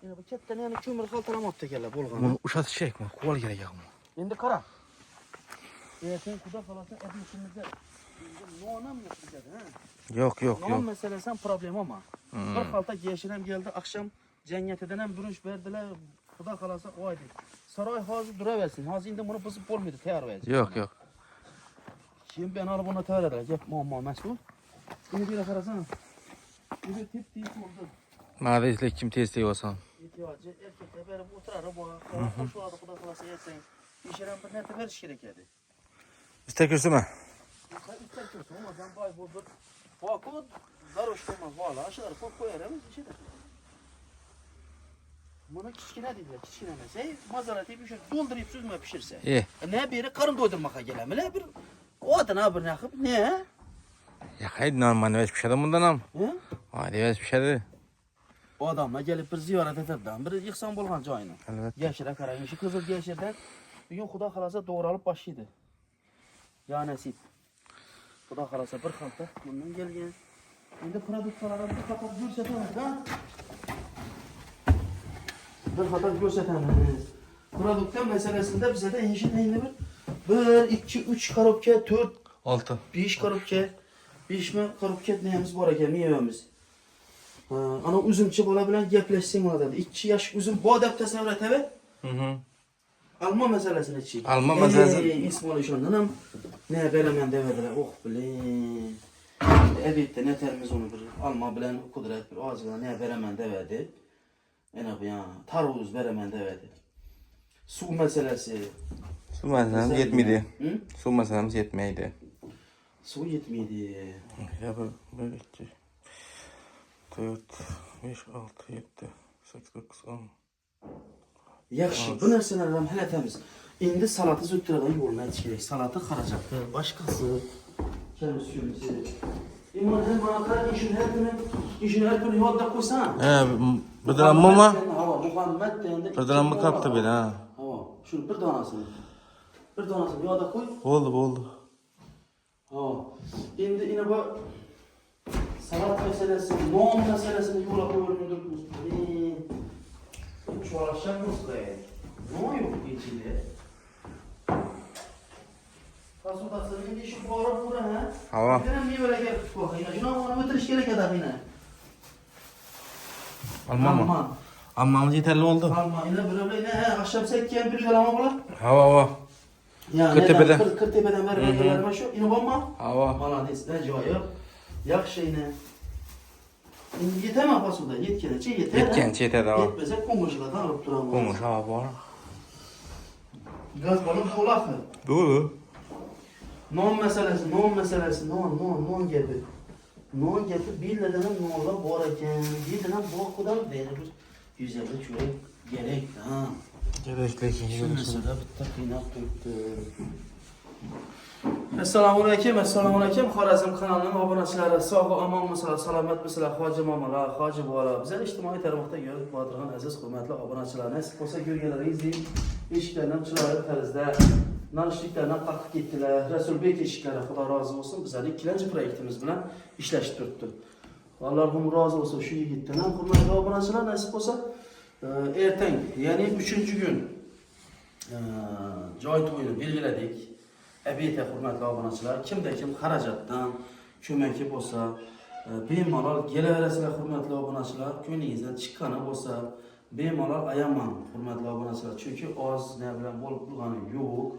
Yani bu ketden yani kömür kaltalamoqda ekanlar bo'lgan. Buni ushatish kerakmi? Qo'l kerak yo'qmi? Endi qara. Sen xudo xolasa adimizda nonam yo'q bizada, ha? Yo'q. Non meselesi ham problem ama. Bir xalta yeshiram keldi, akşam cennetidan ham burush berdilar. Xudo xolasa oydi. Saroy hozir duraversin. Hozir endi buni buzib bo'lmaydi, tayyor vaziyat. Yo'q. Şimdi ben alıp ona tayyorlar. Gap muammo emas bu. Buni bir qarasana. Bu tip oldu. Neredeyse kim tezlik olsam. İhtiyacı erkekler berip oturar bu. Şu anda Xudo xolasa yetsen. Yeshiram bir narsa berish kerak edi. İster kürsüme. İster kötü ama ben bay bu bir vakit daroştama valla aşağıda koyarım işe de. Bunu kiçkine dediler, kiçkine mesela mazaratı bir şey doldurup süzme pişirse. İyi. Ne biri karın doydurmaka gelemele bir o adına bir nakıp ne? Ya haydi normal bir şey de bundan am. He? Hadi bir şey de. O adamla gelip bir ziyaret ederden bir yıksan bolgan joyunu. Evet. Geçire karayın şu kızıl geçirden bir gün Xudo xolasa doğralıp başlaydı. Ya nasip. Xudo xolasa bir xalta bundan gelgen. Endi produktlarni bir qator ko'rsatamiz da. Bir qator ko'rsatamiz. Produktlar meselesinde bize de endi bir 2 3 korobka 4 6. 5 korobka 5 mi korobka neyimiz bor ekan mevamiz. Ana uzumchi bola bilan gaplashsang bo'ladi. 2 yosh uzum bu deb tasavvur etaver. Alma meselesini chi. Alma meselesi. İsmail shundan ham ne beraman demediler. Oh bilin. Elbette ne terimiz onu bir alma bilen kudret bir ağzına ne beraman demedi. En bu ya tarvuz beraman demedi. Su meselesi. Su meselemiz yetmedi. Hı? Su meselemiz yetmeydi. Su yetmedi. Ya bu 2 4 5 6 7 8 9 10. Yaxşı, bu narsalardan hələ təmiz. İndi salatı zötdürədən yoluna çıxırıq. Salatı xaracaktı, başqası, kəmiz suyumuzu. İmanın manatlar işin her günü yolda koysan. Bir dram mı? Hava, Muhammed deyəndə. Bir dram mı kaptı beni ha? Hava, şunu bir danasını yolda koy. Oldu. Hava, indi yine bu salat meselesi, non meselesini yola koyulmudur. Çoğalaşacak mısın be? Ne yok içinde? Kasudasın, şimdi şu bağırıp bura ha? Hava. Bir tane meyvele gel tut bakayım. Şuna onu bitiriş gerek edek yine. Almam. Almamız yeterli oldu. Alma yine böyle ne? Akşam sekkiyen bir kalama bula. Hava. Ya Kırtepe'den. Kırtepe'den verme şu. Yine bomba. Hava. Malades ne cevayı? Yakşı yine. Şimdi yetemem fasuda, yetkene, yeter. Yetkençe yeter hava. Yetmese komşulardan alıp duramaz. Komuş hava var. Gaz balık kolak mı? Bu. Non meselesi, non gibi. Non gibi bir nedeni nonla borarken, bir nedeni bu kadar verir. Güzel şöyle gerek ha. Gerekli. Şu mesela bir takıynak döktü. Assalamualaikum. Xorazm kanalının abunachilari sog' omon mislar, salomat mislar, hoji momalar, hoji bolalar. Bizlar ijtimoiy tarmoqda ko'rib turgan aziz hurmatli obunachilar, nasib bo'lsa ko'rganlaringizdek eshiklardan chiroyli tarzda nonishliklardan qalqib ketdilar. Rasulbek eshiklari Xudo rozi bo'lsin, bizlar ikkinchi proyektimiz bilan ishlashib turibdi. Allohim rozi bo'lsin shu yigitdan ham hurmatli obunachilar, nasib bo'lsa ertang, ya'ni 3-gün joy to'yini belgiladik. Ebiyete hurmatli obunachilar, kimda kim xarajatdan ko'makki bo'lsa, bemalol kelaverasizlar hurmatli obunachilar, ko'nglingizdan chiqqani bo'lsa, bemalol ayaman hurmatli obunachilar. Chunki oz ne bilan bo'lib turgani yo'q.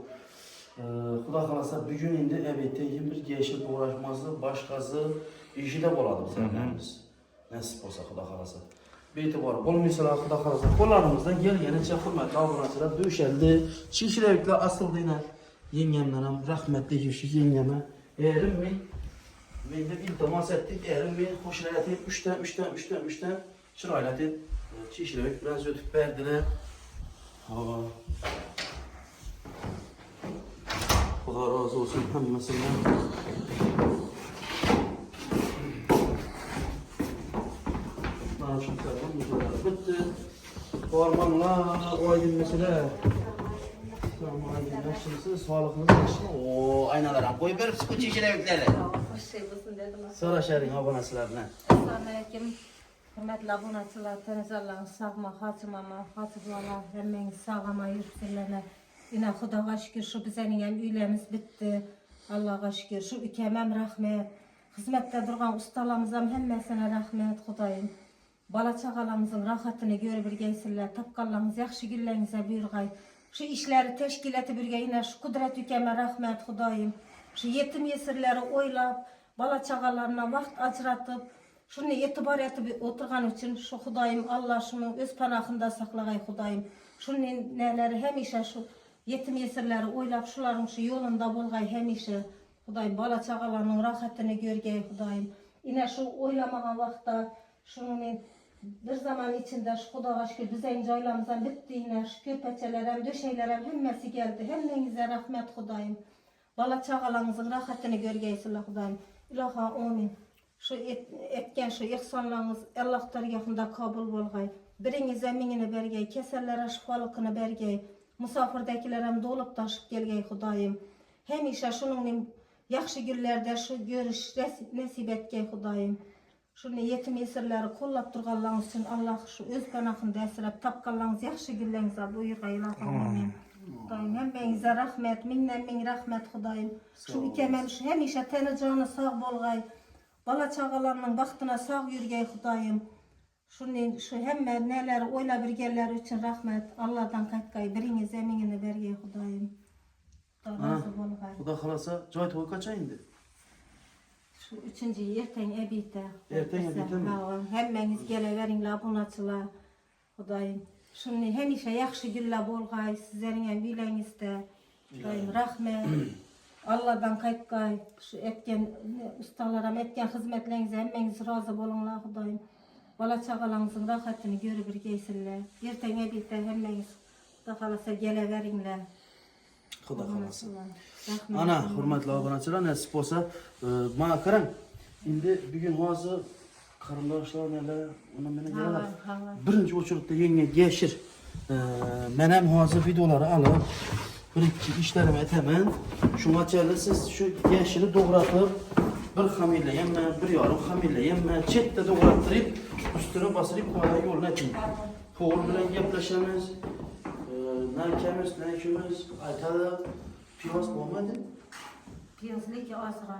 Xudo xolasa bugun endi ebiyete bir yashil uğraşması boshqasi ishida bo'ladi bizlarimiz. Nasib bo'lsa Xudo xolasa. Be'tibor bo'lmaysalar Xudo xolasa qo'llarimizdan kelganicha hurmatli obunachilar döşeldi. Shishiraviklar asldina yengemden ham rahmetli şu yengeme erim men de iltimos etdik, erim men qo'shilib 3'ten chiroyli deb chishirib biraz o'tib berdilar. Hava. Xudo rozi bo'lsin hammasidan. Mana shu tarafdan bitti. Hormonlar, oydin mesele. Nasılsınız? Sağlıkınız nasıl? Oo, aynalar ham qo'yib beribsiz ko'cha ichidagilarni. Hoş şey bo'lsin dedim. So'rasharing obunachilardan. Assalomu alaykum. Hürmetli abunaçılar, teniz Allah'ın sağma, hatımama, hatıflama, hemmeniz sağlama, yürütülene. Yine Hudağa şükür şu bizenin üylemiz bitti. Allah'a şükür şu ükemem rahmet. Hizmette durgan ustalarımızam hemmesine rahmet Hudayım. Bala çağalarımızın rahatını görüp birgeysinler. Tapkallarımız yakşı güllerinize buyurgay. Şu işleri teşkil etip birgeyine şu kudret ükeme rahmet Hudayım. Şu yetim yesirleri oylap, bala çağalarına vakt acıratıp, şunu itibar etip oturgan için şu Hudayım Allah şunu öz panahında saklagay Hudayım. Şunun neleri hemişe şu yetim yesirleri oylap şuların şu yolunda bolgay hemişe. Hudayım bala çağalarının rahatını görgey Hudayım. Yine şu oylamağa vakta şunun bir zaman içinde şu Hudağa şükür bizeyin caylamızdan bitti yine şu köpeçelerem, döşeylerem hemmesi geldi. Hemmenize rahmet Hudayım. Bala çağalarınızın rahatını görgeysinler Hudayım. İlaha amin. Şu etken şu ihsanlarınız Allah tarafında kabul bolgay. Birinize minini bergey, keserlere şifalıkını bergey. Musafirdekilerem dolup taşıp gelgey Hudayım. Hemişe şunun yaxşı günlerde şu görüş nasip etgey Hudayım. Şunu yetim yesirleri kollap durganlarınız için Allah şu öz panahında esirep tapkallarınız yaxşı günlerinize buyurgay ilaha amin. Hudayım hemmenize rahmet, minnen min rahmet Hudayım. Şu ükemem şu hemişe teni canı sağ bolgay. Bala çağalarının vaktına sağ yürgey Hudayım. Şu hemme neler oyla birgeller için rahmet. Allah'tan katkay biriniz eminini bergey Hudayım. Razı bolgay. Huda kalasa joy toy kaça indi? Şu üçüncü erten ebite. Erten ebite mi? Hemmeniz geleverinle abunaçılar Hudayım. Şunu hemişe yaxşı gülle bolgay sizlerin bilenizde. Hudayım rahmet. Allah'tan katkay. Şu etken ustalarım etken hizmetlerinize hemmeniz razı bolunlar Hudayım. Bala çağalarınızın rahatını görüp birgeysinler. Erten ebite hemmeniz da kalasa geleverinle. Huda kalasa. Rahmet. Ana hürmetli abonaçılar nasip olsa bana karang. Şimdi bugün hazır karındaşlar neler ona meni geleler. Birinci uçurukta yenge geçir. Menem hazır videoları alıp bir işlerimi etemen. Şuna çelle siz şu yeşili doğratıp bir hamile yemme, bir yarım hamile yemme, çette doğrattırıp üstüne basırıp koyar yoluna için. Poğul bilen yaplaşamız. Nerkemiz, nerkimiz, aytada piyaz olmadı. Piyazlı ki azra.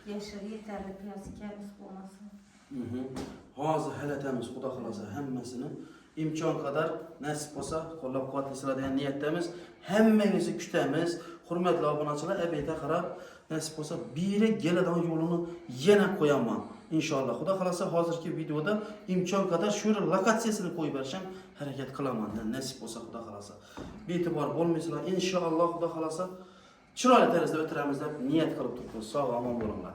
Yeşil yeterli piyaz kemiz olmasın. Hazır hele temiz Huda kalasa hemmesini imkan kadar nasip olsa kollab kuvvetli sıradayan niyettemiz hemmenizi kütemiz. Hürmetli abonaçılar ebeyte karab nasip olsa bire geleden yolunu yine koyamam. İnşallah Huda kalasa hazırki videoda imkan kadar şöyle lokasyasını koyup verişim hareket kılamam. Nasip olsa Huda kalasa. Bir itibar olmayısılar inşallah Huda kalasa çıraylı terizde ötüremizde niyet kılıp tutun. Sağ olun, aman olunlar.